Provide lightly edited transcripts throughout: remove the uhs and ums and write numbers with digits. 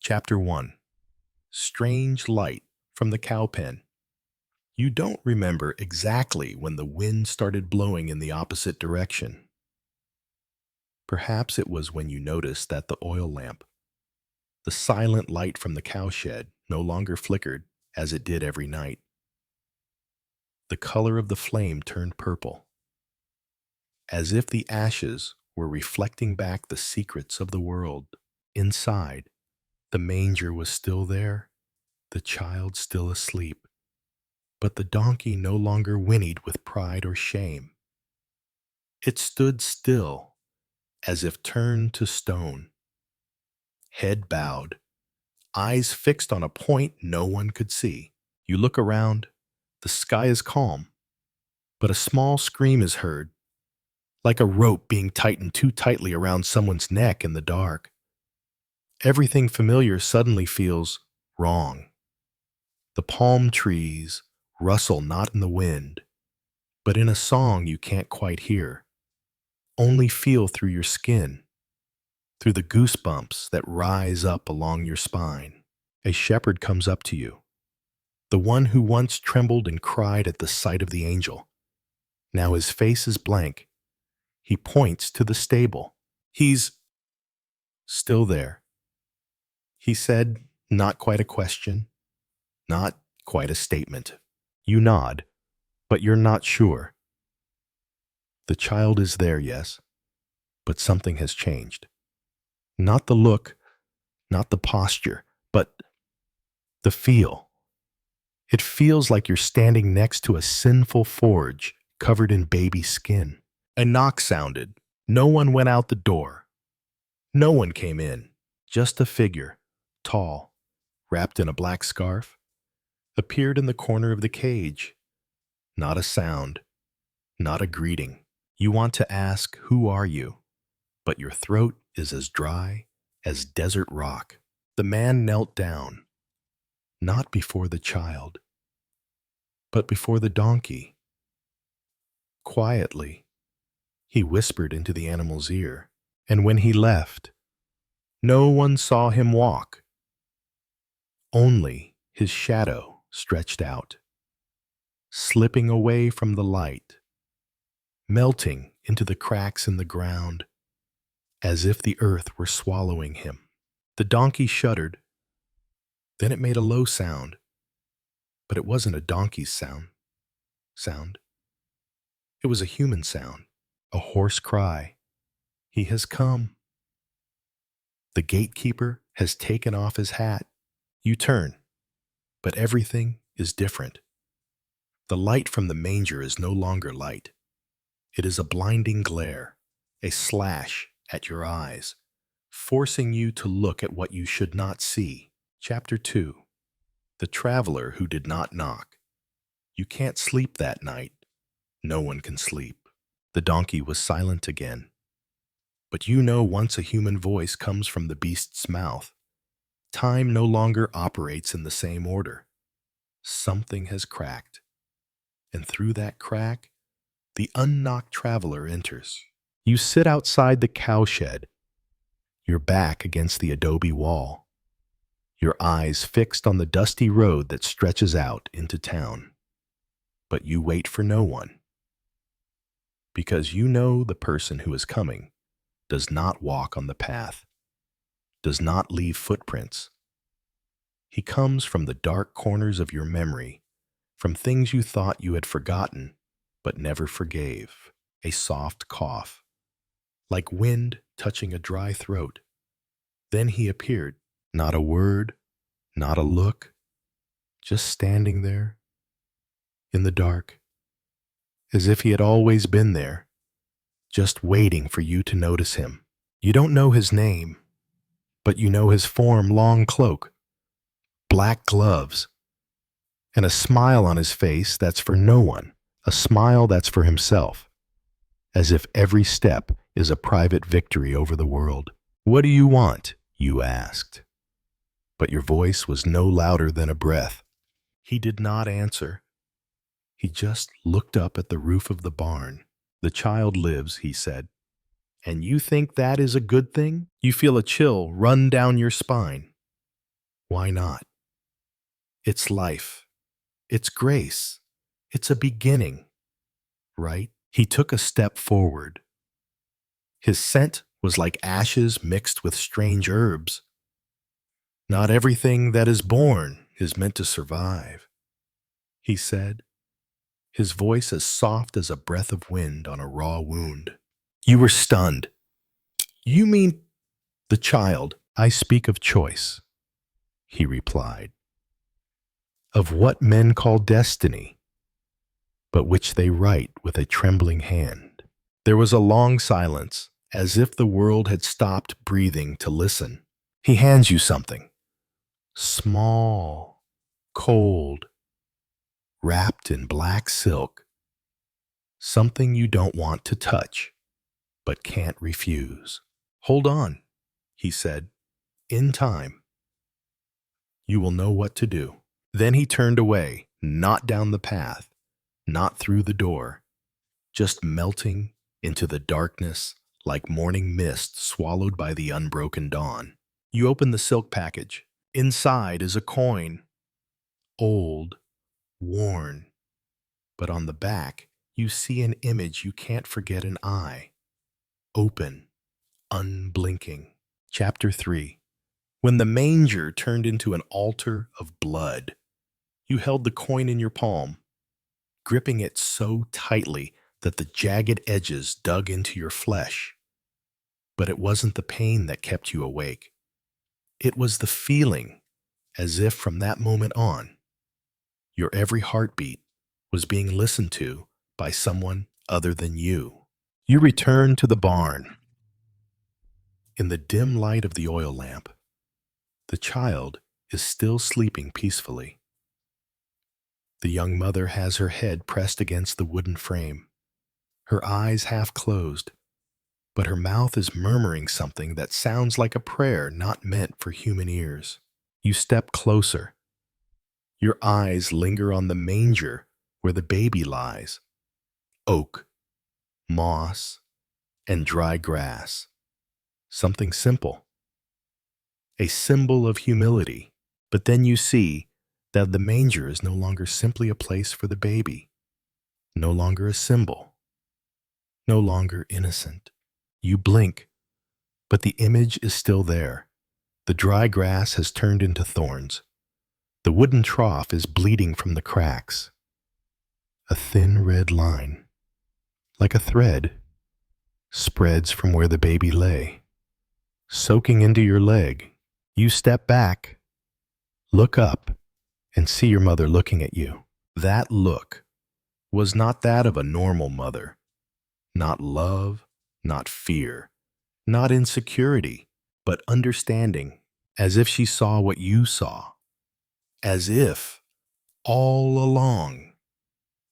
Chapter 1. Strange Light from the Cowpen. You don't remember exactly when the wind started blowing in the opposite direction. Perhaps it was when you noticed that the oil lamp, the silent light from the cowshed, no longer flickered as it did every night. The color of the flame turned purple, as if the ashes were reflecting back the secrets of the world. Inside, the manger was still there, the child still asleep, but the donkey no longer whinnied with pride or shame. It stood still, as if turned to stone, head bowed, eyes fixed on a point no one could see. You look around, the sky is calm, but a small scream is heard, like a rope being tightened too tightly around someone's neck in the dark. Everything familiar suddenly feels wrong. The palm trees rustle not in the wind, but in a song you can't quite hear, only feel through your skin, through the goosebumps that rise up along your spine. A shepherd comes up to you, the one who once trembled and cried at the sight of the angel. Now his face is blank. He points to the stable. He's still there. He said, not quite a question, not quite a statement. You nod, but you're not sure. The child is there, yes, but something has changed. Not the look, not the posture, but the feel. It feels like you're standing next to a sinful forge covered in baby skin. A knock sounded. No one went out the door. No one came in. Just a figure, tall, wrapped in a black scarf, appeared in the corner of the cage. Not a sound, not a greeting. You want to ask, "Who are you?" But your throat is as dry as desert rock. The man knelt down, not before the child, but before the donkey. Quietly, he whispered into the animal's ear, and when he left, no one saw him walk. Only his shadow stretched out, slipping away from the light, melting into the cracks in the ground, as if the earth were swallowing him. The donkey shuddered. Then it made a low sound, but it wasn't a donkey's sound. It was a human sound, a hoarse cry. He has come. The gatekeeper has taken off his hat. You turn, but everything is different. The light from the manger is no longer light. It is a blinding glare, a slash at your eyes, forcing you to look at what you should not see. Chapter 2. The Traveler Who Did Not Knock. You can't sleep that night. No one can sleep. The donkey was silent again. But you know once a human voice comes from the beast's mouth, time no longer operates in the same order. Something has cracked, and through that crack, the unknocked traveler enters. You sit outside the cowshed, your back against the adobe wall, your eyes fixed on the dusty road that stretches out into town. But you wait for no one, because you know the person who is coming does not walk on the path, does not leave footprints. He comes from the dark corners of your memory, from things you thought you had forgotten but never forgave. A soft cough, like wind touching a dry throat. Then he appeared, not a word, not a look, just standing there, in the dark, as if he had always been there, just waiting for you to notice him. You don't know his name, but you know his form: long cloak, black gloves, and a smile on his face that's for no one, a smile that's for himself, as if every step is a private victory over the world. "What do you want?" you asked. But your voice was no louder than a breath. He did not answer. He just looked up at the roof of the barn. "The child lives," he said. "And you think that is a good thing?" You feel a chill run down your spine. Why not? It's life. It's grace. It's a beginning, right? He took a step forward. His scent was like ashes mixed with strange herbs. Not everything that is born is meant to survive, he said, his voice as soft as a breath of wind on a raw wound. You were stunned. You mean the child? I speak of choice, he replied, of what men call destiny, but which they write with a trembling hand. There was a long silence, as if the world had stopped breathing to listen. He hands you something. Small, cold, wrapped in black silk. Something you don't want to touch, but can't refuse. Hold on, he said. In time, you will know what to do. Then he turned away, not down the path, not through the door, just melting into the darkness like morning mist swallowed by the unbroken dawn. You open the silk package. Inside is a coin, old, worn, but on the back you see an image you can't forget an eye, open, unblinking. Chapter 3. When the manger turned into an altar of blood, you held the coin in your palm, gripping it so tightly that the jagged edges dug into your flesh. But it wasn't the pain that kept you awake. It was the feeling, as if from that moment on, your every heartbeat was being listened to by someone other than you. You returned to the barn. In the dim light of the oil lamp, the child is still sleeping peacefully. The young mother has her head pressed against the wooden frame, her eyes half closed, but her mouth is murmuring something that sounds like a prayer not meant for human ears. You step closer. Your eyes linger on the manger where the baby lies. Oak, moss, and dry grass. Something simple. A symbol of humility. But then you see that the manger is no longer simply a place for the baby. No longer a symbol. No longer innocent. You blink, but the image is still there. The dry grass has turned into thorns. The wooden trough is bleeding from the cracks. A thin red line, like a thread, spreads from where the baby lay, soaking into your leg. You step back, look up, and see your mother looking at you. That look was not that of a normal mother. Not love, not fear, not insecurity, but understanding, as if she saw what you saw. As if, all along,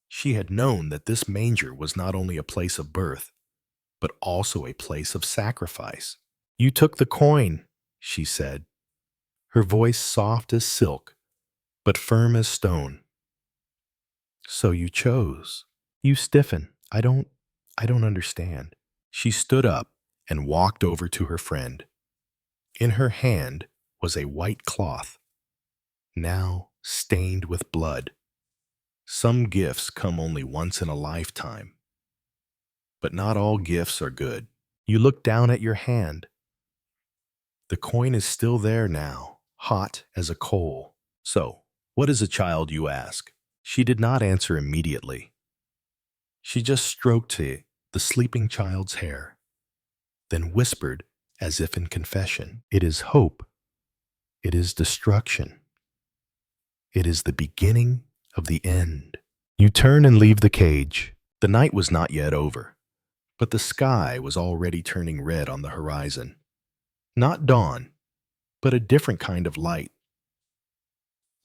she had known that this manger was not only a place of birth, but also a place of sacrifice. You took the coin, she said, her voice soft as silk, but firm as stone. So you chose. You stiffen. I don't understand. She stood up and walked over to her friend. In her hand was a white cloth, now stained with blood. Some gifts come only once in a lifetime, but not all gifts are good. You look down at your hand. The coin is still there now, hot as a coal. So, what is a child, you ask? She did not answer immediately. She just stroked the sleeping child's hair, then whispered as if in confession, "It is hope. It is destruction. It is the beginning of the end." You turn and leave the cage. The night was not yet over, but the sky was already turning red on the horizon. Not dawn, but a different kind of light.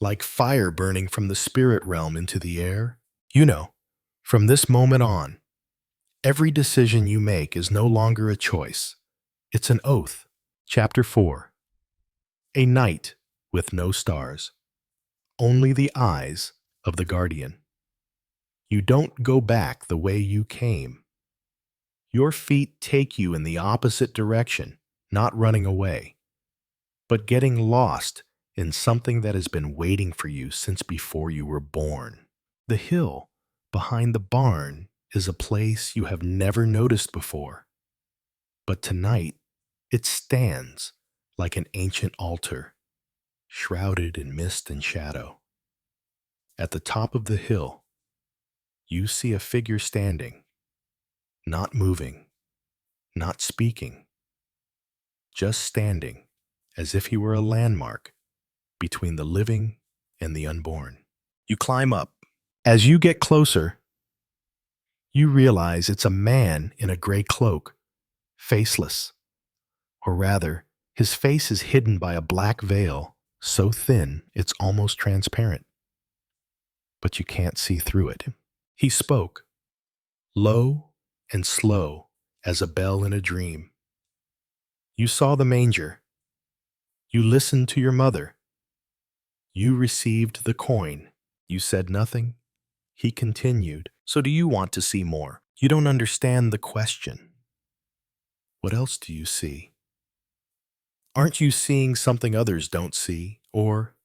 Like fire burning from the spirit realm into the air. You know, from this moment on, every decision you make is no longer a choice. It's an oath. Chapter 4. A night with no stars. Only the eyes of the guardian. You don't go back the way you came. Your feet take you in the opposite direction, not running away, but getting lost in something that has been waiting for you since before you were born. The hill behind the barn is a place you have never noticed before, but tonight it stands like an ancient altar, shrouded in mist and shadow. At the top of the hill, you see a figure standing, not moving, not speaking, just standing as if he were a landmark between the living and the unborn. You climb up. As you get closer, you realize it's a man in a gray cloak, faceless. Or rather, his face is hidden by a black veil so thin it's almost transparent. But you can't see through it. He spoke, low and slow as a bell in a dream. You saw the manger. You listened to your mother. You received the coin. You said nothing. He continued, so do you want to see more? You don't understand the question. What else do you see? Aren't you seeing something others don't see? Or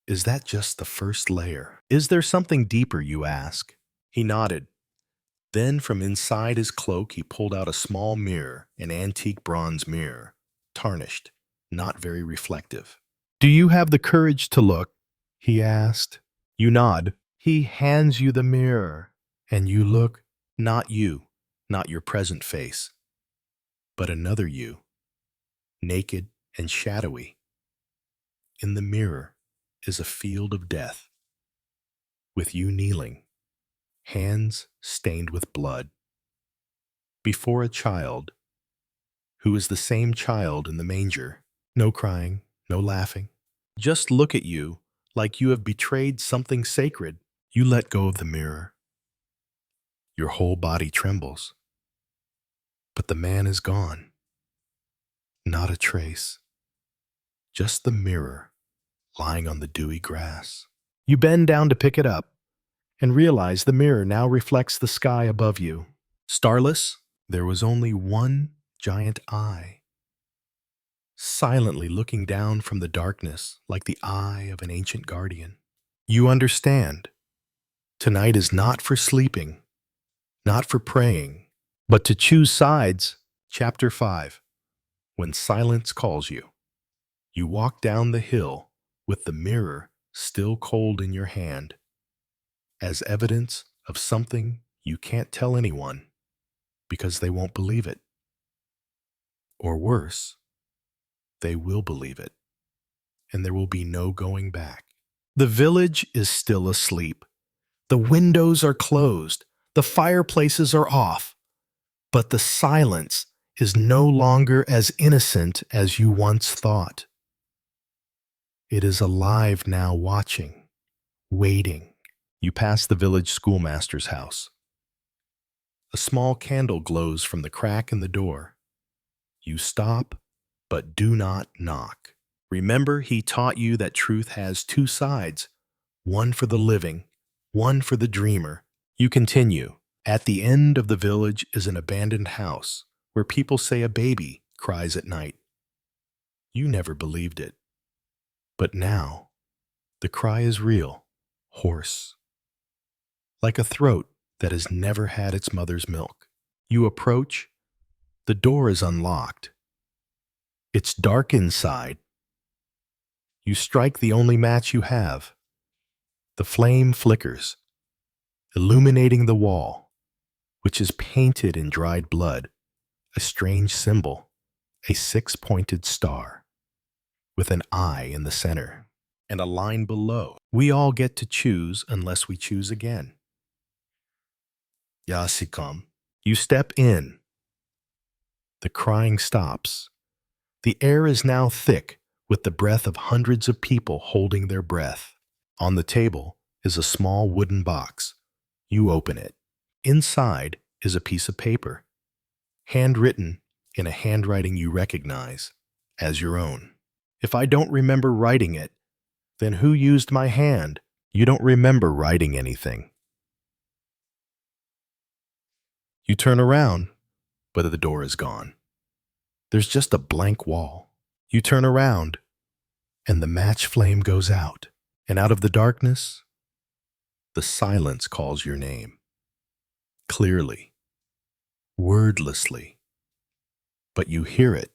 is that just the first layer? Is there something deeper, you ask? He nodded. Then from inside his cloak he pulled out a small mirror, an antique bronze mirror, tarnished, not very reflective. Do you have the courage to look? He asked. You nod. He hands you the mirror, and you look, not you, not your present face, but another you, naked and shadowy. In the mirror is a field of death, with you kneeling, hands stained with blood, before a child who is the same child in the manger. No crying, no laughing. Just look at you like you have betrayed something sacred. You let go of the mirror. Your whole body trembles. But the man is gone. Not a trace. Just the mirror lying on the dewy grass. You bend down to pick it up and realize the mirror now reflects the sky above you. Starless, there was only one giant eye, silently looking down from the darkness like the eye of an ancient guardian. You understand. Tonight is not for sleeping, not for praying, but to choose sides. Chapter 5. When silence calls you. You walk down the hill with the mirror still cold in your hand, as evidence of something you can't tell anyone because they won't believe it. Or worse, they will believe it, and there will be no going back. The village is still asleep. The windows are closed. The fireplaces are off. But the silence is no longer as innocent as you once thought. It is alive now, watching, waiting. You pass the village schoolmaster's house. A small candle glows from the crack in the door. You stop, but do not knock. Remember, he taught you that truth has two sides, one for the living, one for the dreamer. You continue. At the end of the village is an abandoned house where people say a baby cries at night. You never believed it. But now, the cry is real, hoarse, like a throat that has never had its mother's milk. You approach. The door is unlocked. It's dark inside. You strike the only match you have. The flame flickers, illuminating the wall, which is painted in dried blood, a strange symbol, a six-pointed star, with an eye in the center, and a line below. We all get to choose unless we choose again. Yasikam. You step in. The crying stops. The air is now thick with the breath of hundreds of people holding their breath. On the table is a small wooden box. You open it. Inside is a piece of paper, handwritten in a handwriting you recognize as your own. If I don't remember writing it, then who used my hand? You don't remember writing anything. You turn around, but the door is gone. There's just a blank wall. You turn around, and the match flame goes out, and out of the darkness, the silence calls your name. Clearly, wordlessly, but you hear it.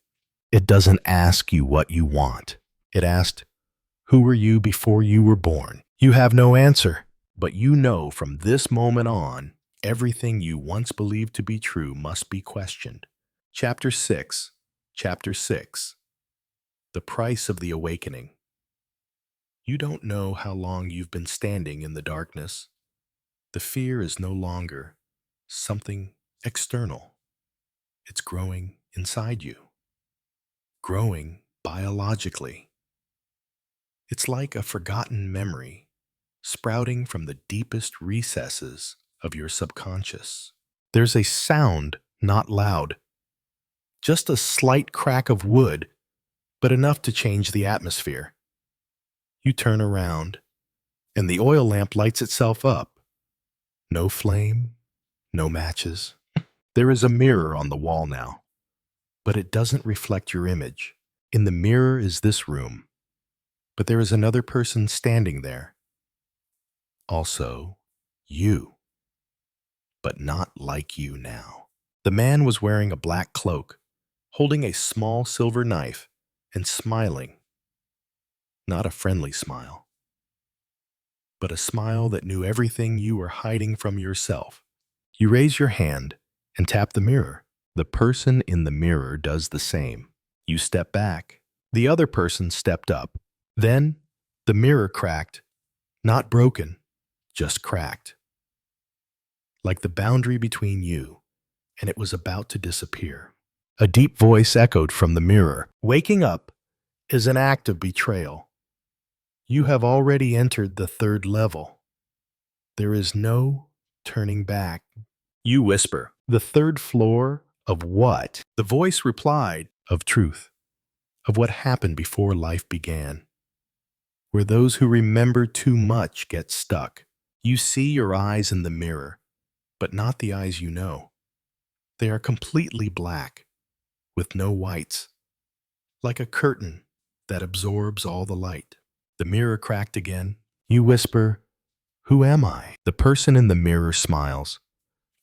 It doesn't ask you what you want. It asked, who were you before you were born? You have no answer, but you know from this moment on, everything you once believed to be true must be questioned. Chapter 6. Chapter 6. The Price of the Awakening. You don't know how long you've been standing in the darkness. The fear is no longer something external. It's growing inside you, growing biologically. It's like a forgotten memory sprouting from the deepest recesses of your subconscious. There's a sound, not loud, just a slight crack of wood, but enough to change the atmosphere. You turn around, and the oil lamp lights itself up. No flame, no matches. There is a mirror on the wall now, but it doesn't reflect your image. In the mirror is this room, but there is another person standing there. Also, you, but not like you now. The man was wearing a black cloak, holding a small silver knife, and smiling. Not a friendly smile, but a smile that knew everything you were hiding from yourself. You raise your hand and tap the mirror. The person in the mirror does the same. You step back. The other person stepped up. Then, the mirror cracked, not broken, just cracked. Like the boundary between you, and it was about to disappear. A deep voice echoed from the mirror. Waking up is an act of betrayal. You have already entered the third level. There is no turning back. You whisper, the third floor of what? The voice replied, of truth, of what happened before life began, where those who remember too much get stuck. You see your eyes in the mirror, but not the eyes you know. They are completely black, with no whites, like a curtain that absorbs all the light. The mirror cracked again. You whisper, who am I? The person in the mirror smiles,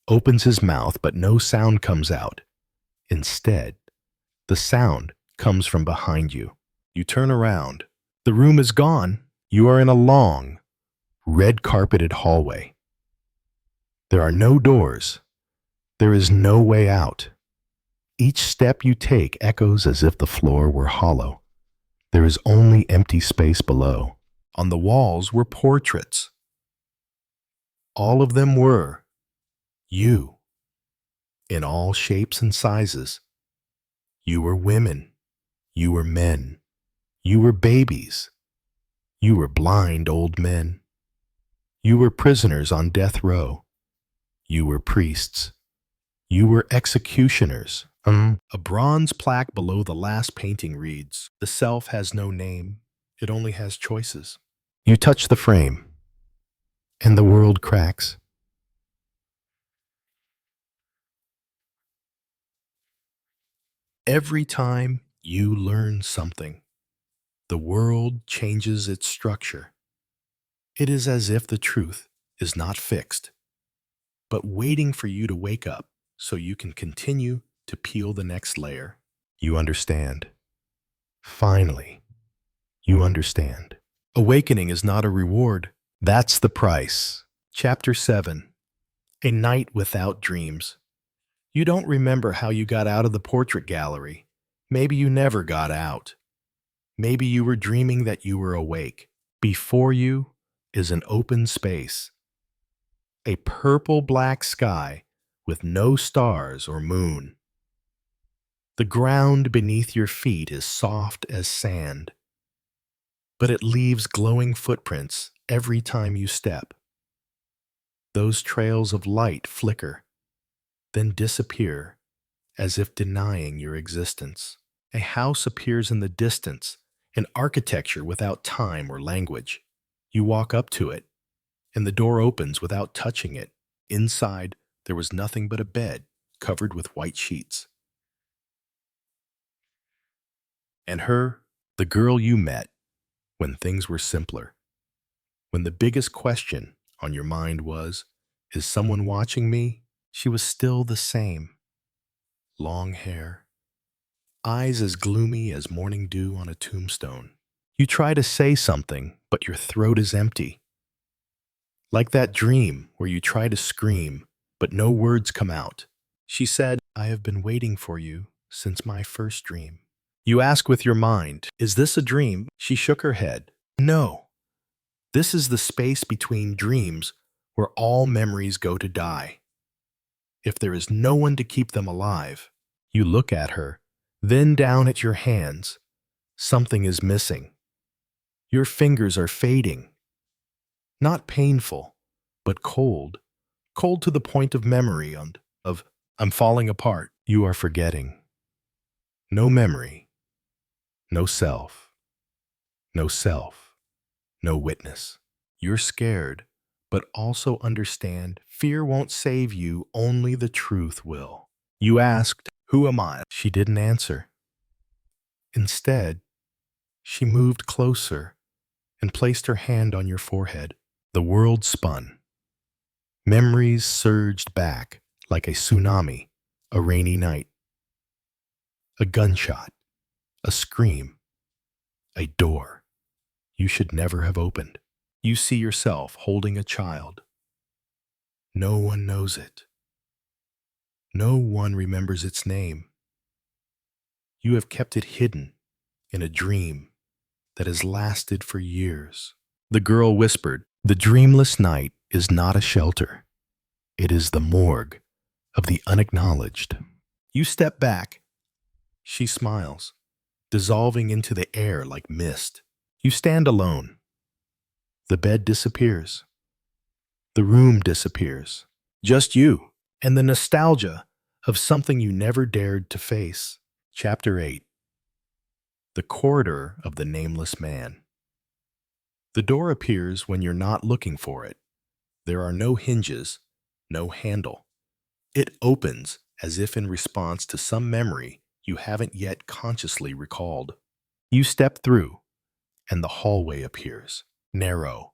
opens his mouth, but no sound comes out. Instead, the sound comes from behind you. You turn around. The room is gone. You are in a long, red-carpeted hallway. There are no doors. There is no way out. Each step you take echoes as if the floor were hollow. There is only empty space below. On the walls were portraits. All of them were you, in all shapes and sizes. You were women. You were men. You were babies. You were blind old men. You were prisoners on death row. You were priests. You were executioners. A bronze plaque below the last painting reads, the self has no name. It only has choices. You touch the frame, and the world cracks. Every time you learn something, the world changes its structure. It is as if the truth is not fixed, but waiting for you to wake up so you can continue to peel the next layer. You understand. Finally, you understand. Awakening is not a reward. That's the price. Chapter 7. A Night Without Dreams. You don't remember how you got out of the portrait gallery. Maybe you never got out. Maybe you were dreaming that you were awake. Before you is an open space. A purple-black sky with no stars or moon. The ground beneath your feet is soft as sand, but it leaves glowing footprints every time you step. Those trails of light flicker, then disappear as if denying your existence. A house appears in the distance, an architecture without time or language. You walk up to it, and the door opens without touching it. Inside, there was nothing but a bed covered with white sheets. And her, the girl you met, when things were simpler, when the biggest question on your mind was, is someone watching me? She was still the same. Long hair, eyes as gloomy as morning dew on a tombstone. You try to say something, but your throat is empty. Like that dream where you try to scream, but no words come out. She said, I have been waiting for you since my first dream. You ask with your mind, is this a dream? She shook her head. No. This is the space between dreams where all memories go to die. If there is no one to keep them alive, you look at her, then down at your hands. Something is missing. Your fingers are fading. Not painful, but cold. Cold to the point of memory and of, I'm falling apart. You are forgetting. No memory. No self. No self. No witness. You're scared, but also understand fear won't save you, only the truth will. You asked, who am I? She didn't answer. Instead, she moved closer and placed her hand on your forehead. The world spun. Memories surged back like a tsunami, a rainy night. A gunshot, a scream, a door you should never have opened. You see yourself holding a child. No one knows it. No one remembers its name. You have kept it hidden in a dream that has lasted for years. The girl whispered, the dreamless night is not a shelter. It is the morgue of the unacknowledged. You step back. She smiles, dissolving into the air like mist. You stand alone. The bed disappears. The room disappears. Just you and the nostalgia of something you never dared to face. Chapter 8. The Corridor of the Nameless Man. The door appears when you're not looking for it. There are no hinges, no handle. It opens as if in response to some memory you haven't yet consciously recalled. You step through, and the hallway appears. Narrow,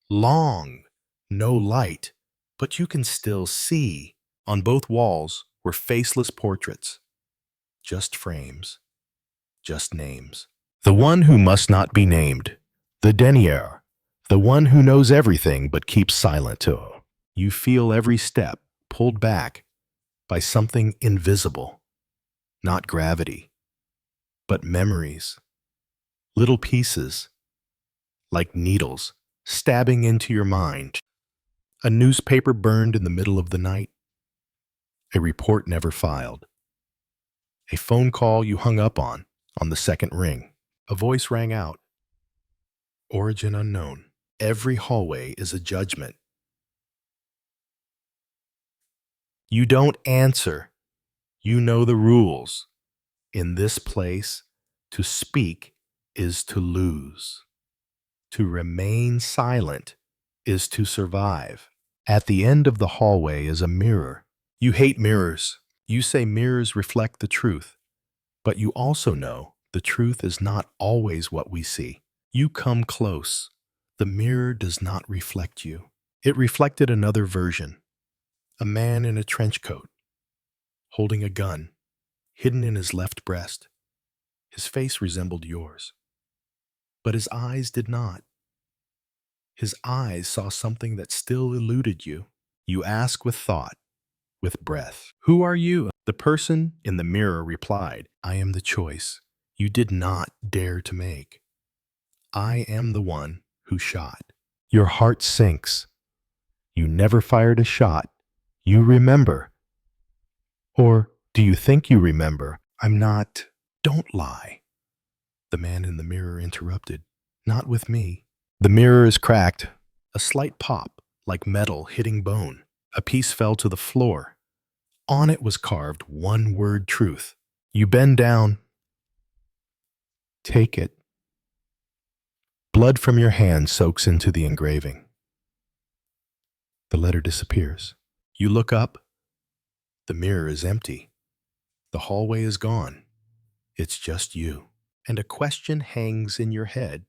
long, no light, but you can still see. On both walls were faceless portraits. Just frames. Just names. The one who must not be named. The denier. The one who knows everything but keeps silent to. You feel every step pulled back by something invisible. Not gravity, but memories. Little pieces, like needles, stabbing into your mind. A newspaper burned in the middle of the night. A report never filed. A phone call you hung up on the second ring. A voice rang out. Origin unknown. Every hallway is a judgment. You don't answer. You know the rules. In this place, to speak is to lose. To remain silent is to survive. At the end of the hallway is a mirror. You hate mirrors. You say mirrors reflect the truth. But you also know the truth is not always what we see. You come close. The mirror does not reflect you. It reflected another version. A man in a trench coat, holding a gun, hidden in his left breast. His face resembled yours. But his eyes did not. His eyes saw something that still eluded you. You ask with thought, with breath. Who are you? The person in the mirror replied, I am the choice you did not dare to make. I am the one who shot. Your heart sinks. You never fired a shot. You remember. Or do you think you remember? I'm not. Don't lie. The man in the mirror interrupted. Not with me. The mirror is cracked. A slight pop, like metal hitting bone. A piece fell to the floor. On it was carved one word truth. You bend down. Take it. Blood from your hand soaks into the engraving. The letter disappears. You look up. The mirror is empty. The hallway is gone. It's just you. And a question hangs in your head.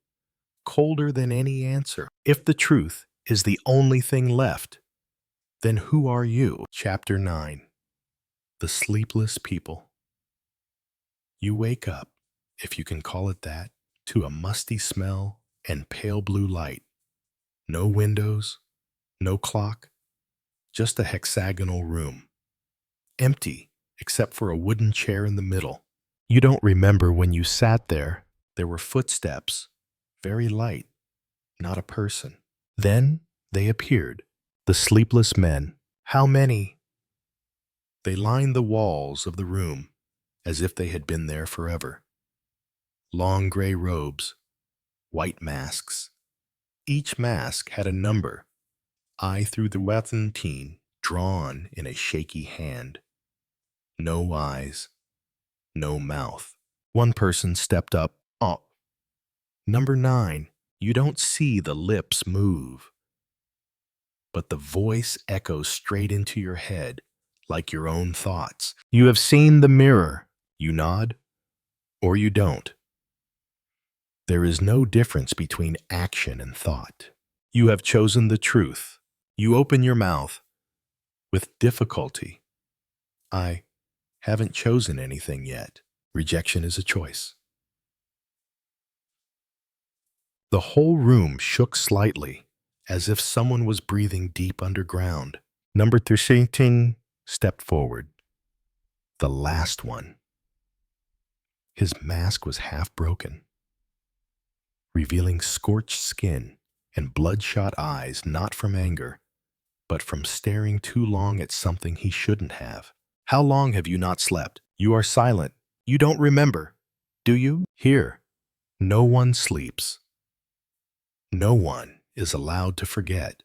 colder than any answer. If the truth is the only thing left, then who are you? Chapter 9. The Sleepless People. You wake up, if you can call it that, to a musty smell and pale blue light. No windows, no clock, just a hexagonal room. Empty, except for a wooden chair in the middle. You don't remember when you sat there. There were footsteps, very light, not a person. Then they appeared, the sleepless men. How many? They lined the walls of the room as if they had been there forever. Long gray robes, white masks. Each mask had a number, I through the 17, drawn in a shaky hand. No eyes, no mouth. One person stepped up. Oh, number 9. You don't see the lips move, but the voice echoes straight into your head, like your own thoughts. You have seen the mirror. You nod, or you don't. There is no difference between action and thought. You have chosen the truth. You open your mouth with difficulty. I haven't chosen anything yet. Rejection is a choice. The whole room shook slightly, as if someone was breathing deep underground. Number 13 stepped forward. The last one. His mask was half broken, revealing scorched skin and bloodshot eyes, not from anger, but from staring too long at something he shouldn't have. How long have you not slept? You are silent. You don't remember, do you? Here, no one sleeps. No one is allowed to forget,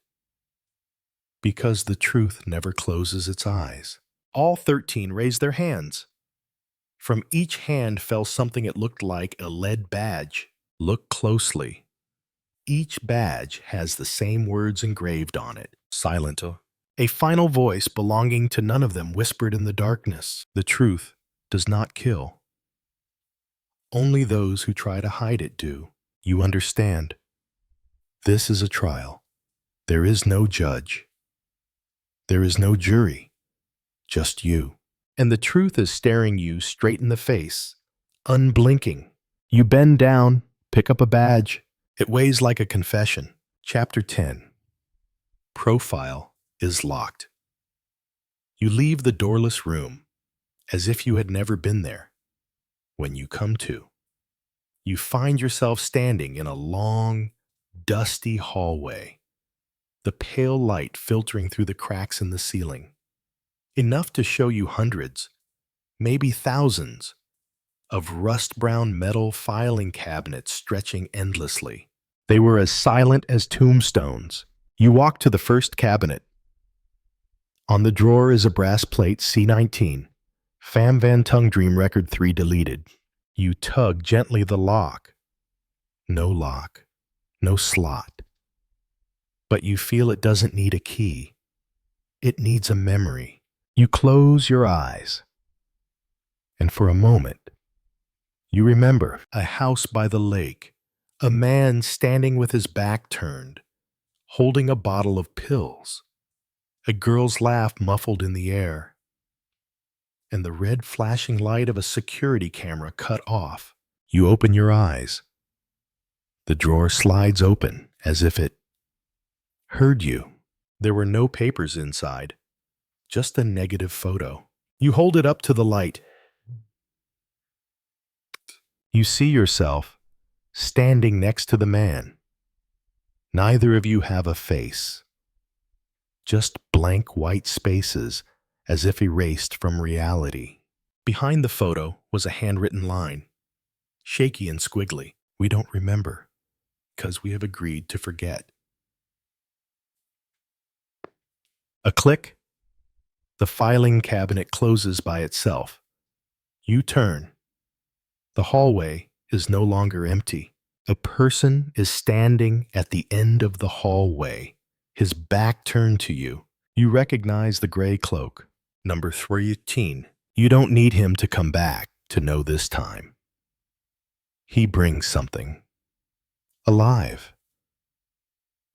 because the truth never closes its eyes. All 13 raised their hands. From each hand fell something that looked like a lead badge. Look closely. Each badge has the same words engraved on it. Silent. A final voice belonging to none of them whispered in the darkness, "The truth does not kill. Only those who try to hide it do. You understand? This is a trial. There is no judge. There is no jury. Just you. And the truth is staring you straight in the face, unblinking. You bend down, pick up a badge. It weighs like a confession. Chapter 10. Profile is locked. You leave the doorless room as if you had never been there. When you come to, you find yourself standing in a long, dusty hallway, the pale light filtering through the cracks in the ceiling. Enough to show you hundreds, maybe thousands, of rust-brown metal filing cabinets stretching endlessly. They were as silent as tombstones. You walk to the first cabinet. On the drawer is a brass plate C19, Pham Van Tung Dream Record 3 deleted. You tug gently the lock. No lock, no slot. But you feel it doesn't need a key. It needs a memory. You close your eyes, and for a moment, you remember a house by the lake, a man standing with his back turned, holding a bottle of pills, a girl's laugh muffled in the air, and the red flashing light of a security camera cut off. You open your eyes. The drawer slides open as if it heard you. There were no papers inside. Just a negative photo. You hold it up to the light. You see yourself standing next to the man. Neither of you have a face. Just blank white spaces as if erased from reality. Behind the photo was a handwritten line, shaky and squiggly. We don't remember, because we have agreed to forget. A click. The filing cabinet closes by itself. You turn. The hallway is no longer empty. A person is standing at the end of the hallway, his back turned to you. You recognize the gray cloak. Number 13. You don't need him to come back to know this time. He brings something. alive,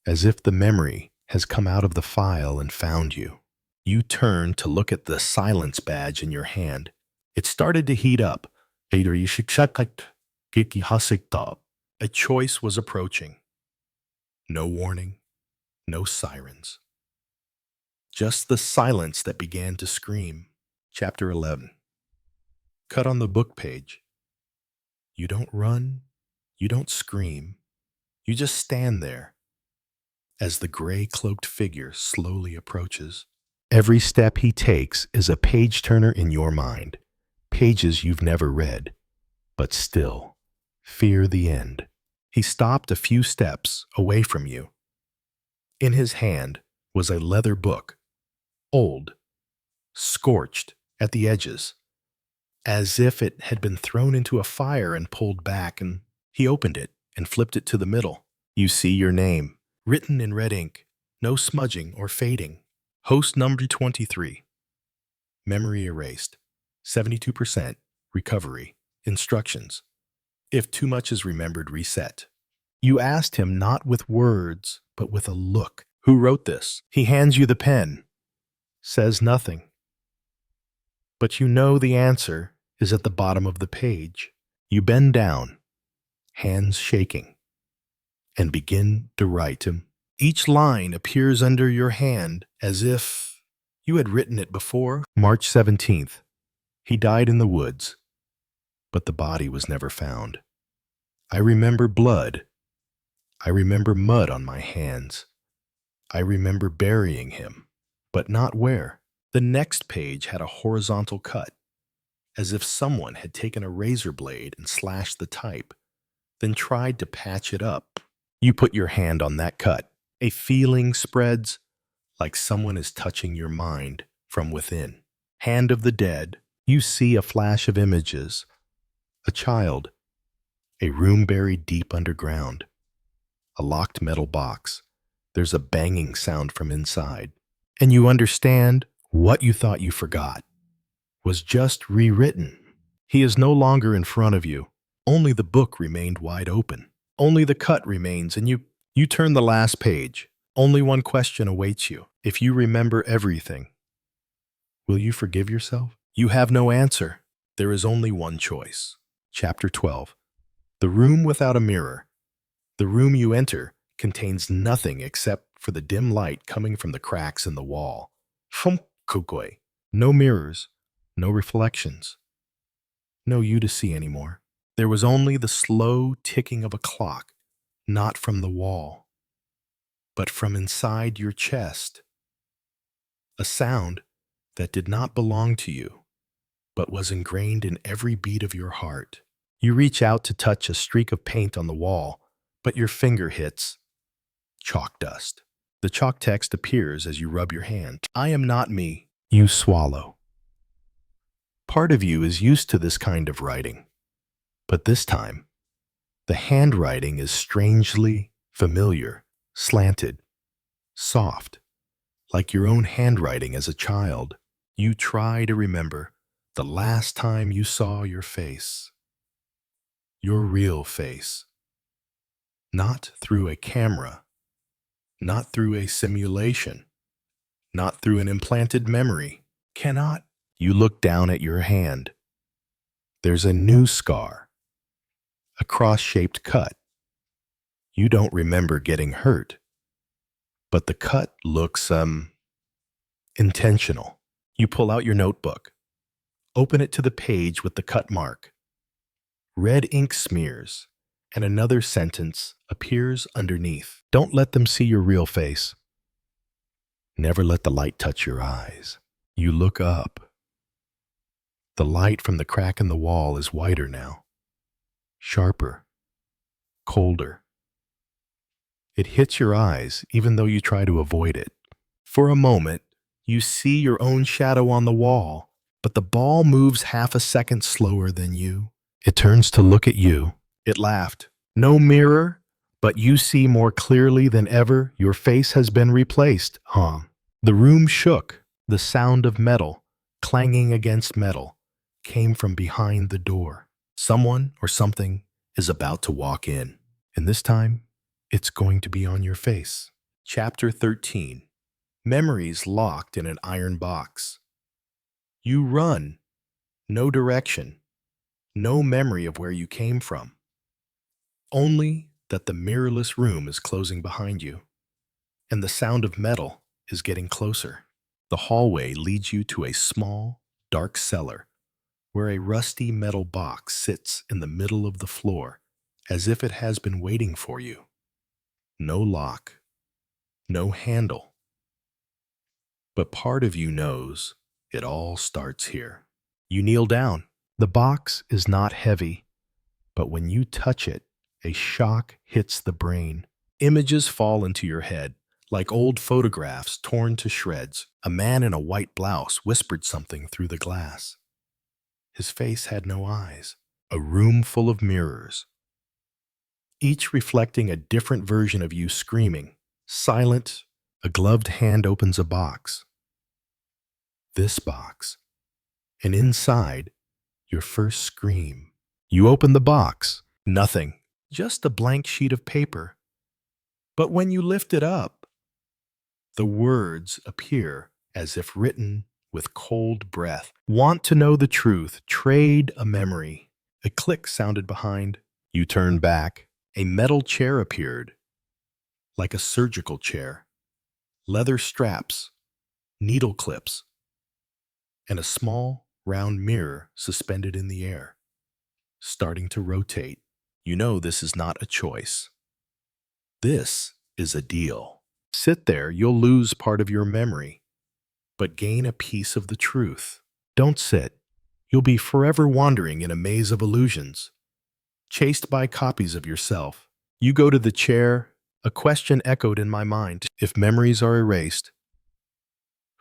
as if the memory has come out of the file and found you. You turn to look at the silence badge in your hand. It started to heat up. A choice was approaching. No warning, no sirens. Just the silence that began to scream. Chapter 11. Cut on the book page. You don't run, you don't scream. You just stand there as the gray-cloaked figure slowly approaches. Every step he takes is a page-turner in your mind, pages you've never read, but still fear the end. He stopped a few steps away from you. In his hand was a leather book, old, scorched at the edges, as if it had been thrown into a fire and pulled back, and he opened it and flipped it to the middle. You see your name, written in red ink, no smudging or fading. Host number 23. Memory erased. 72%. Recovery. Instructions. If too much is remembered, reset. You asked him not with words, but with a look. Who wrote this? He hands you the pen. Says nothing. But you know the answer is at the bottom of the page. You bend down, hands shaking, and begin to write him. Each line appears under your hand as if you had written it before. March 17th. He died in the woods, but the body was never found. I remember blood. I remember mud on my hands. I remember burying him, but not where. The next page had a horizontal cut, as if someone had taken a razor blade and slashed the type, then tried to patch it up. You put your hand on that cut. A feeling spreads, like someone is touching your mind from within. Hand of the dead. You see a flash of images. A child. A room buried deep underground. A locked metal box. There's a banging sound from inside. And you understand what you thought you forgot was just rewritten. He is no longer in front of you. Only the book remained wide open. Only the cut remains, and you turn the last page. Only one question awaits you. If you remember everything, will you forgive yourself? You have no answer. There is only one choice. Chapter 12. The room without a mirror. The room you enter contains nothing except for the dim light coming from the cracks in the wall. No mirrors, no reflections, no you to see anymore. There was only the slow ticking of a clock, not from the wall, but from inside your chest. A sound that did not belong to you, but was ingrained in every beat of your heart. You reach out to touch a streak of paint on the wall, but your finger hits chalk dust. The chalk text appears as you rub your hand. I am not me. You swallow. Part of you is used to this kind of writing, but this time, the handwriting is strangely familiar, slanted, soft, like your own handwriting as a child. You try to remember the last time you saw your face, your real face, not through a camera, not through a simulation, not through an implanted memory. Cannot. You look down at your hand. There's a new scar, a cross-shaped cut. You don't remember getting hurt, but the cut looks, intentional. You pull out your notebook, open it to the page with the cut mark. Red ink smears, and another sentence appears underneath. Don't let them see your real face. Never let the light touch your eyes. You look up. The light from the crack in the wall is whiter now, sharper, colder. It hits your eyes even though you try to avoid it. For a moment, you see your own shadow on the wall, but the ball moves half a second slower than you. It turns to look at you. It laughed. No mirror, but you see more clearly than ever. Your face has been replaced. The room shook. The sound of metal, clanging against metal, came from behind the door. Someone or something is about to walk in. And this time, it's going to be on your face. Chapter 13. Memories locked in an iron box. You run. No direction. No memory of where you came from. Only that the mirrorless room is closing behind you, and the sound of metal is getting closer. The hallway leads you to a small, dark cellar where a rusty metal box sits in the middle of the floor as if it has been waiting for you. No lock, no handle. But part of you knows it all starts here. You kneel down. The box is not heavy, but when you touch it, a shock hits the brain. Images fall into your head, like old photographs torn to shreds. A man in a white blouse whispered something through the glass. His face had no eyes. A room full of mirrors, each reflecting a different version of you screaming. Silent, a gloved hand opens a box. This box. And inside, your first scream. You open the box. Nothing. Just a blank sheet of paper. But when you lift it up, the words appear as if written with cold breath. Want to know the truth, trade a memory. A click sounded behind. You turned back. A metal chair appeared, like a surgical chair. Leather straps, needle clips, and a small, round mirror suspended in the air, starting to rotate. You know this is not a choice. This is a deal. Sit there, you'll lose part of your memory, but gain a piece of the truth. Don't sit. You'll be forever wandering in a maze of illusions, chased by copies of yourself. You go to the chair. A question echoed in my mind. If memories are erased,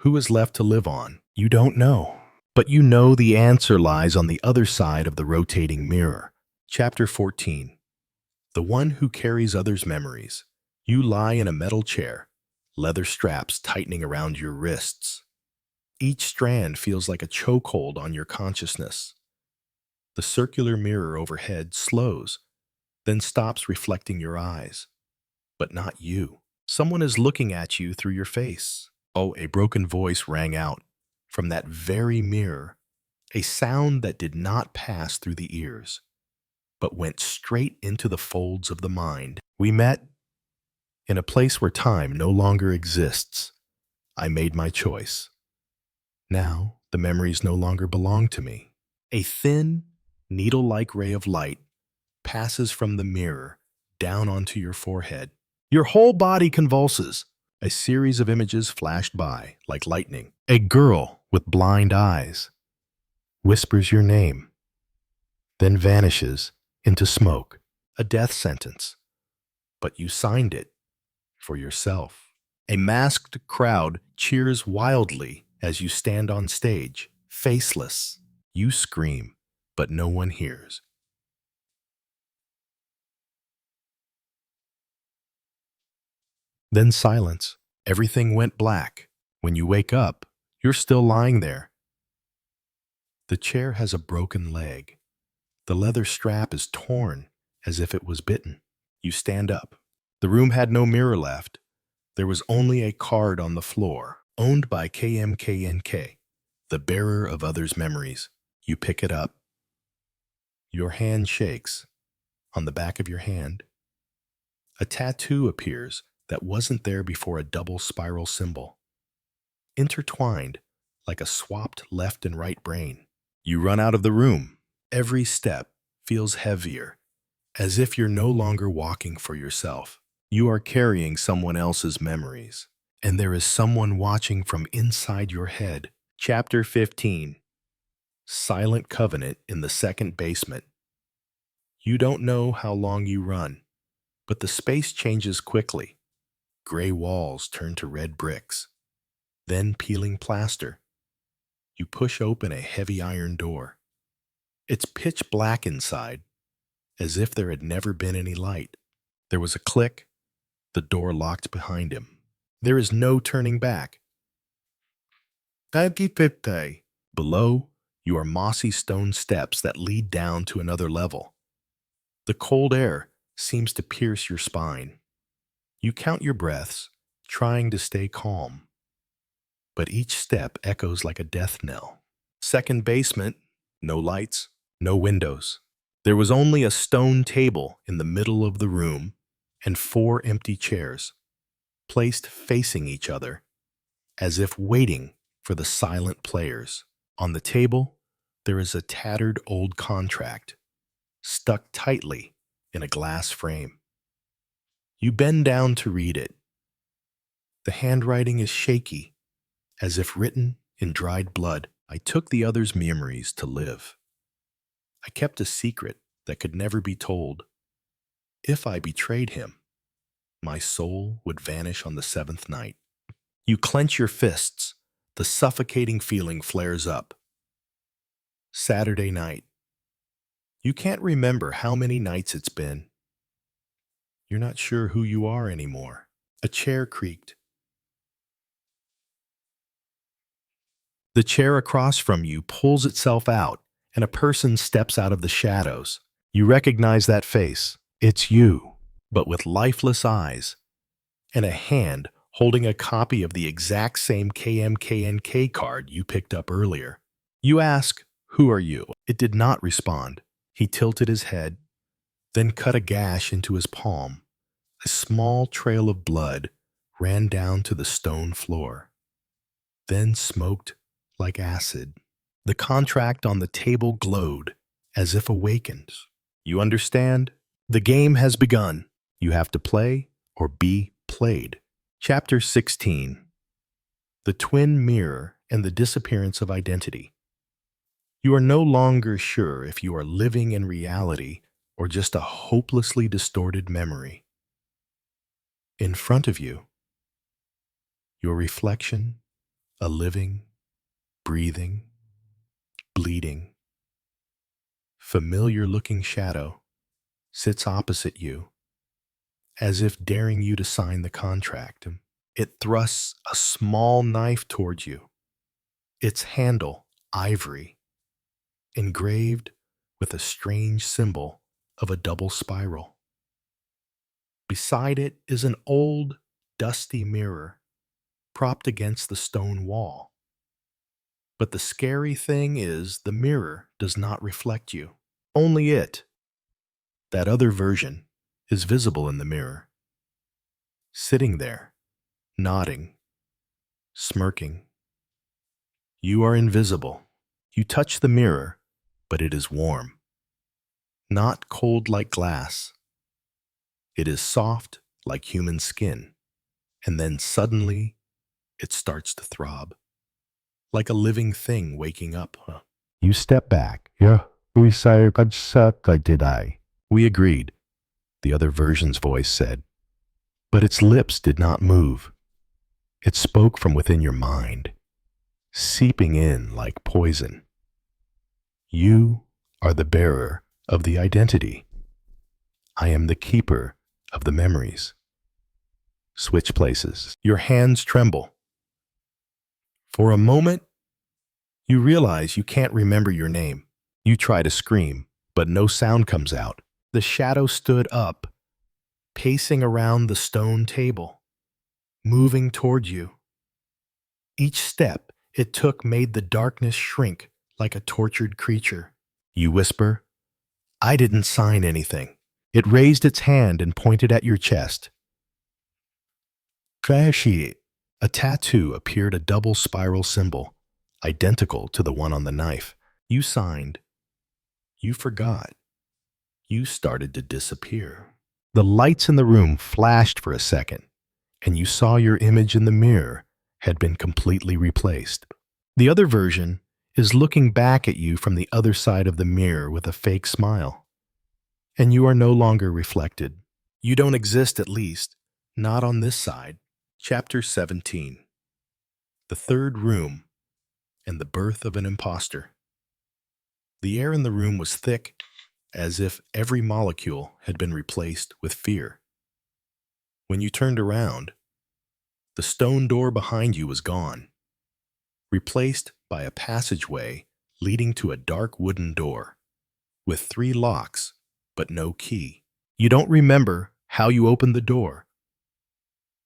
who is left to live on? You don't know. But you know the answer lies on the other side of the rotating mirror. Chapter 14. The one who carries others' memories. You lie in a metal chair, leather straps tightening around your wrists. Each strand feels like a chokehold on your consciousness. The circular mirror overhead slows, then stops reflecting your eyes. But not you. Someone is looking at you through your face. Oh, a broken voice rang out from that very mirror, a sound that did not pass through the ears, but went straight into the folds of the mind. We met in a place where time no longer exists. I made my choice. Now, the memories no longer belong to me. A thin, needle-like ray of light passes from the mirror down onto your forehead. Your whole body convulses. A series of images flashed by like lightning. A girl with blind eyes whispers your name, then vanishes into smoke. A death sentence, but you signed it for yourself. A masked crowd cheers wildly as you stand on stage, faceless. You scream, but no one hears. Then silence. Everything went black. When you wake up, you're still lying there. The chair has a broken leg. The leather strap is torn as if it was bitten. You stand up. The room had no mirror left. There was only a card on the floor, owned by KMKNK, the bearer of others' memories. You pick it up. Your hand shakes. On the back of your hand, a tattoo appears that wasn't there before, a double spiral symbol, intertwined like a swapped left and right brain. You run out of the room. Every step feels heavier, as if you're no longer walking for yourself. You are carrying someone else's memories, and there is someone watching from inside your head. Chapter 15. Silent Covenant in the second basement. You don't know how long you run, but the space changes quickly. Gray walls turn to red bricks, then peeling plaster. You push open a heavy iron door. It's pitch black inside, as if there had never been any light. There was a click. The door locked behind him. There is no turning back. Below, you are mossy stone steps that lead down to another level. The cold air seems to pierce your spine. You count your breaths, trying to stay calm, but each step echoes like a death knell. Second basement, no lights, no windows. There was only a stone table in the middle of the room and 4 empty chairs, placed facing each other, as if waiting for the silent players. On the table, there is a tattered old contract, stuck tightly in a glass frame. You bend down to read it. The handwriting is shaky, as if written in dried blood. I took the other's memories to live. I kept a secret that could never be told. If I betrayed him, my soul would vanish on the 7th night. You clench your fists. The suffocating feeling flares up. Saturday night. You can't remember how many nights it's been. You're not sure who you are anymore. A chair creaked. The chair across from you pulls itself out, and a person steps out of the shadows. You recognize that face. It's you, but with lifeless eyes, and a hand holding a copy of the exact same KMKNK card you picked up earlier. You ask, "Who are you?" It did not respond. He tilted his head, then cut a gash into his palm. A small trail of blood ran down to the stone floor, then smoked like acid. The contract on the table glowed, as if awakened. You understand? The game has begun. You have to play or be played. Chapter 16. The Twin Mirror and the Disappearance of Identity. You are no longer sure if you are living in reality or just a hopelessly distorted memory. In front of you, your reflection, a living, breathing, bleeding, familiar-looking shadow, sits opposite you, as if daring you to sign the contract. It thrusts a small knife towards you, its handle ivory, engraved with a strange symbol of a double spiral. Beside it is an old, dusty mirror, propped against the stone wall. But the scary thing is the mirror does not reflect you. Only it, that other version, is visible in the mirror. Sitting there, nodding, smirking. You are invisible. You touch the mirror, but it is warm. Not cold like glass. It is soft like human skin. And then suddenly, it starts to throb. Like a living thing waking up. You step back. Yeah, we did I. We agreed, the other version's voice said. But its lips did not move. It spoke from within your mind, seeping in like poison. You are the bearer of the identity. I am the keeper of the memories. Switch places. Your hands tremble. For a moment, you realize you can't remember your name. You try to scream, but no sound comes out. The shadow stood up, pacing around the stone table, moving toward you. Each step it took made the darkness shrink like a tortured creature. You whisper, "I didn't sign anything." It raised its hand and pointed at your chest. Crashy. A tattoo appeared, a double spiral symbol, identical to the one on the knife. You signed. You forgot. You started to disappear. The lights in the room flashed for a second, and you saw your image in the mirror had been completely replaced. The other version is looking back at you from the other side of the mirror with a fake smile. And you are no longer reflected. You don't exist, at least, not on this side. Chapter 17. The Third Room and the Birth of an Imposter. The air in the room was thick, as if every molecule had been replaced with fear. When you turned around, the stone door behind you was gone, replaced by a passageway leading to a dark wooden door, with 3 locks but no key. You don't remember how you opened the door,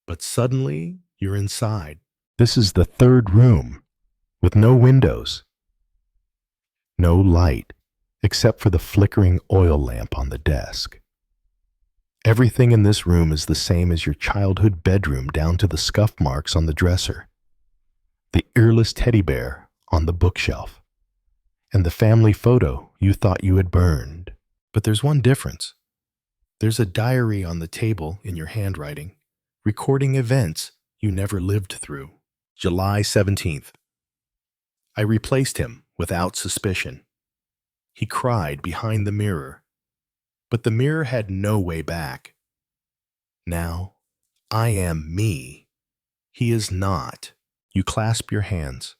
but suddenly you're inside. This is the third room, with no windows, no light, except for the flickering oil lamp on the desk. Everything in this room is the same as your childhood bedroom, down to the scuff marks on the dresser, the earless teddy bear on the bookshelf, and the family photo you thought you had burned. But there's one difference. There's a diary on the table in your handwriting, recording events you never lived through. July 17th. I replaced him without suspicion. He cried behind the mirror, but the mirror had no way back. Now, I am me. He is not. You clasp your hands.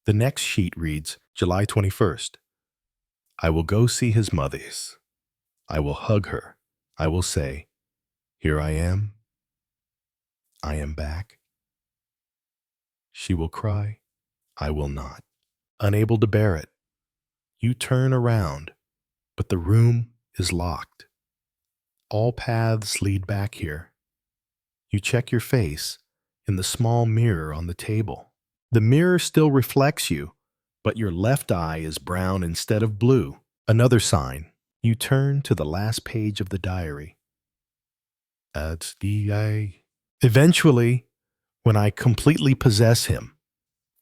The next sheet reads, July 21st. I will go see his mother's. I will hug her. I will say, here I am. I am back. She will cry. I will not. Unable to bear it, you turn around, but the room is locked. All paths lead back here. You check your face in the small mirror on the table. The mirror still reflects you, but your left eye is brown instead of blue. Another sign. You turn to the last page of the diary. Eventually, when I completely possess him,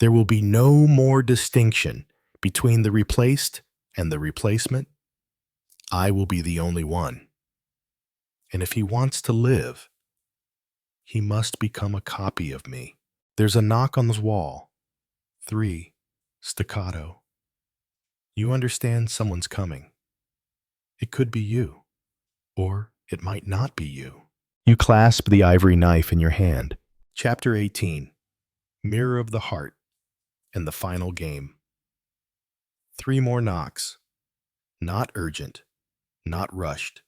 there will be no more distinction between the replaced and the replacement. I will be the only one. And if he wants to live, he must become a copy of me. There's a knock on the wall. 3. Staccato. You understand someone's coming. It could be you, or it might not be you. You clasp the ivory knife in your hand. Chapter 18. Mirror of the Heart and the Final Game. 3 more knocks. Not urgent, not rushed.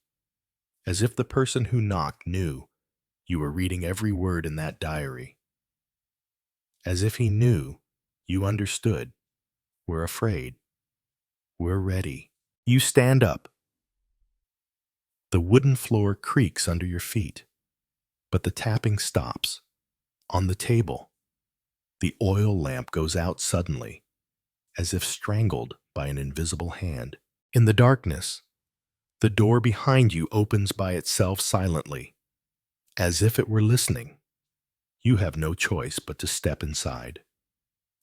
As if the person who knocked knew you were reading every word in that diary. As if he knew you understood. We're afraid. We're ready. You stand up. The wooden floor creaks under your feet, but the tapping stops. On the table, the oil lamp goes out suddenly, as if strangled by an invisible hand. In the darkness, the door behind you opens by itself silently, as if it were listening. You have no choice but to step inside.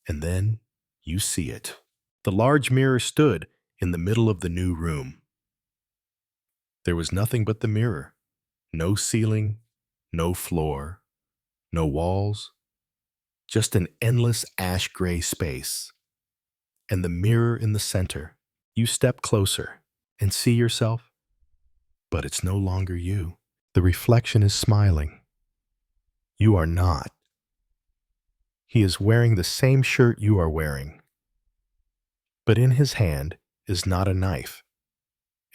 And then you see it. The large mirror stood in the middle of the new room. There was nothing but the mirror. No ceiling, no floor, no walls, just an endless ash-gray space. And the mirror in the center. You step closer and see yourself, but it's no longer you. The reflection is smiling. You are not. He is wearing the same shirt you are wearing. But in his hand is not a knife.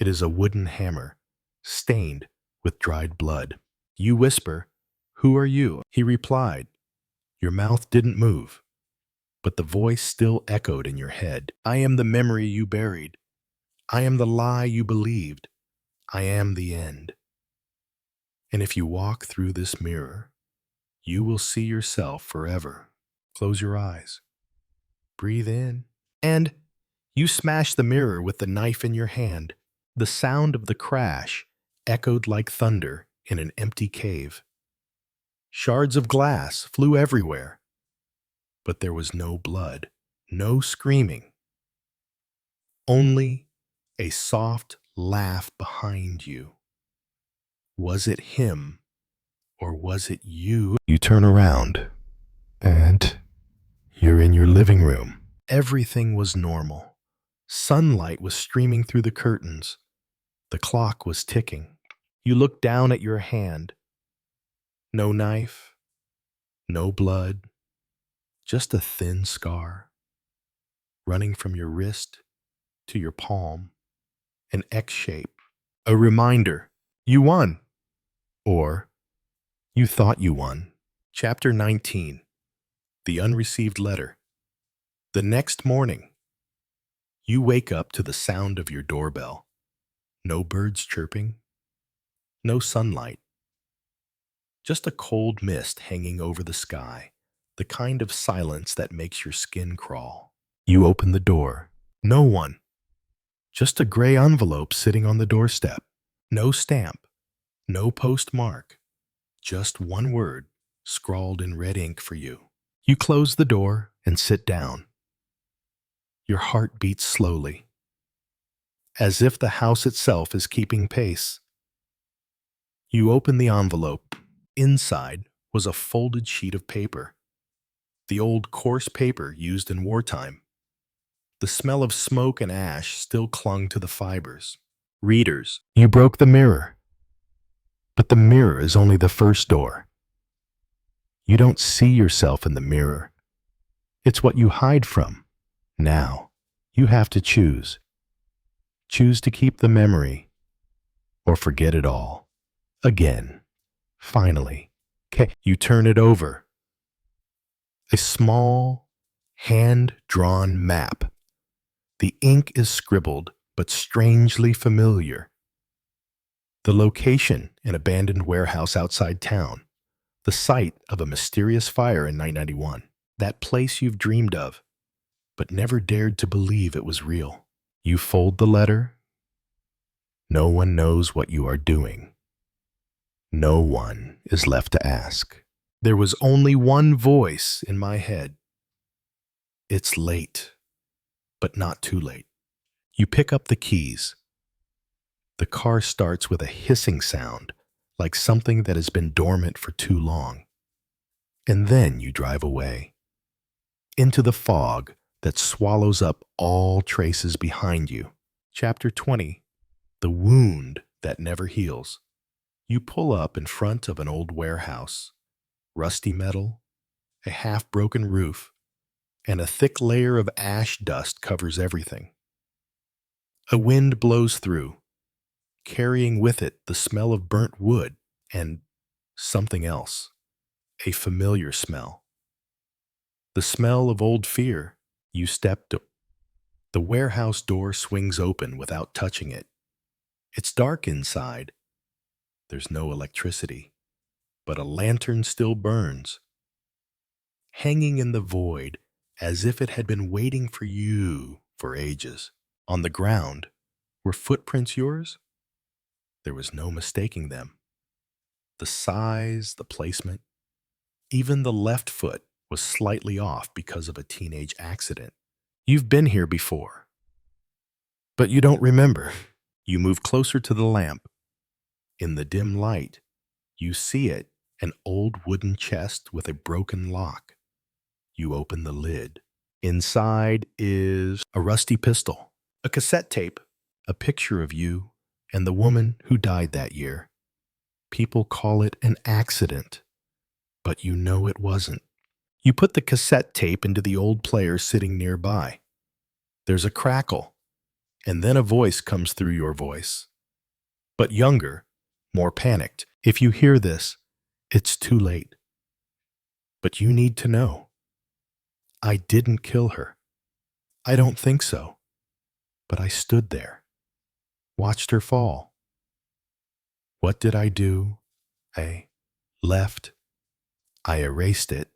It is a wooden hammer, stained with dried blood. You whisper, "Who are you?" He replied. Your mouth didn't move, but the voice still echoed in your head. I am the memory you buried. I am the lie you believed. I am the end. And if you walk through this mirror, you will see yourself forever. Close your eyes. Breathe in. And you smash the mirror with the knife in your hand. The sound of the crash echoed like thunder in an empty cave. Shards of glass flew everywhere, but there was no blood, no screaming. Only a soft laugh behind you. Was it him, or was it you? You turn around, and you're in your living room. Everything was normal. Sunlight was streaming through the curtains. The clock was ticking. You look down at your hand. No knife, no blood, just a thin scar running from your wrist to your palm, an X shape, a reminder, you won, or you thought you won. Chapter 19, The Unreceived Letter. The next morning, you wake up to the sound of your doorbell. No birds chirping, no sunlight, just a cold mist hanging over the sky, the kind of silence that makes your skin crawl. You open the door. No one. Just a gray envelope sitting on the doorstep. No stamp, no postmark, just one word scrawled in red ink for you. You close the door and sit down. Your heart beats slowly, as if the house itself is keeping pace. You open the envelope. Inside was a folded sheet of paper, the old coarse paper used in wartime. The smell of smoke and ash still clung to the fibers. Readers, you broke the mirror. But the mirror is only the first door. You don't see yourself in the mirror. It's what you hide from. Now, you have to choose. Choose to keep the memory or forget it all. Again, finally, you turn it over. A small, hand-drawn map. The ink is scribbled, but strangely familiar. The location, an abandoned warehouse outside town. The site of a mysterious fire in 1991. That place you've dreamed of, but never dared to believe it was real. You fold the letter. No one knows what you are doing. No one is left to ask. There was only one voice in my head. It's late, but not too late. You pick up the keys. The car starts with a hissing sound, like something that has been dormant for too long. And then you drive away, into the fog that swallows up all traces behind you. Chapter 20, The Wound That Never Heals. You pull up in front of an old warehouse. Rusty metal, a half-broken roof, and a thick layer of ash dust covers everything. A wind blows through, carrying with it the smell of burnt wood and something else, a familiar smell. The smell of old fear. You step to. The warehouse door swings open without touching it. It's dark inside. There's no electricity, but a lantern still burns, hanging in the void as if it had been waiting for you for ages. On the ground, were footprints yours? There was no mistaking them. The size, the placement, even the left foot was slightly off because of a teenage accident. You've been here before, but you don't remember. You move closer to the lamp. In the dim light, you see it, an old wooden chest with a broken lock. You open the lid. Inside is a rusty pistol, a cassette tape, a picture of you and the woman who died that year. People call it an accident, but you know it wasn't. You put the cassette tape into the old player sitting nearby. There's a crackle, and then a voice comes through your voice, but younger, more panicked. If you hear this, it's too late. But you need to know. I didn't kill her. I don't think so. But I stood there, watched her fall. What did I do? I left. I erased it.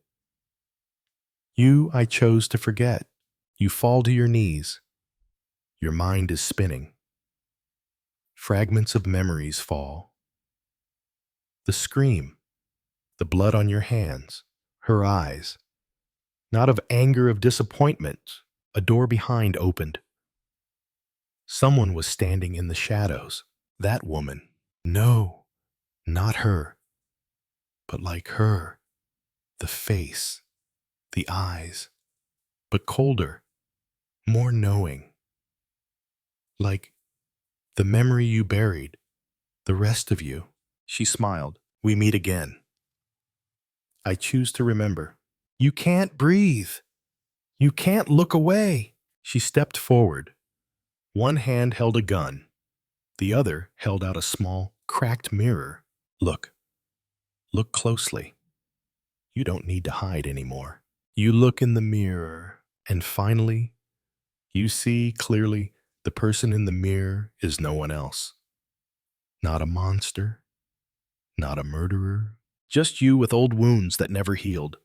You I chose to forget. You fall to your knees. Your mind is spinning. Fragments of memories fall. The scream, the blood on your hands, her eyes. Not of anger, of disappointment. A door behind opened. Someone was standing in the shadows. That woman. No, not her. But like her. The face, the eyes. But colder, more knowing. Like the memory you buried, the rest of you. She smiled. We meet again. I choose to remember. You can't breathe. You can't look away. She stepped forward. One hand held a gun. The other held out a small, cracked mirror. Look. Look closely. You don't need to hide anymore. You look in the mirror, and finally, you see clearly the person in the mirror is no one else. Not a monster, not a murderer, just you with old wounds that never healed.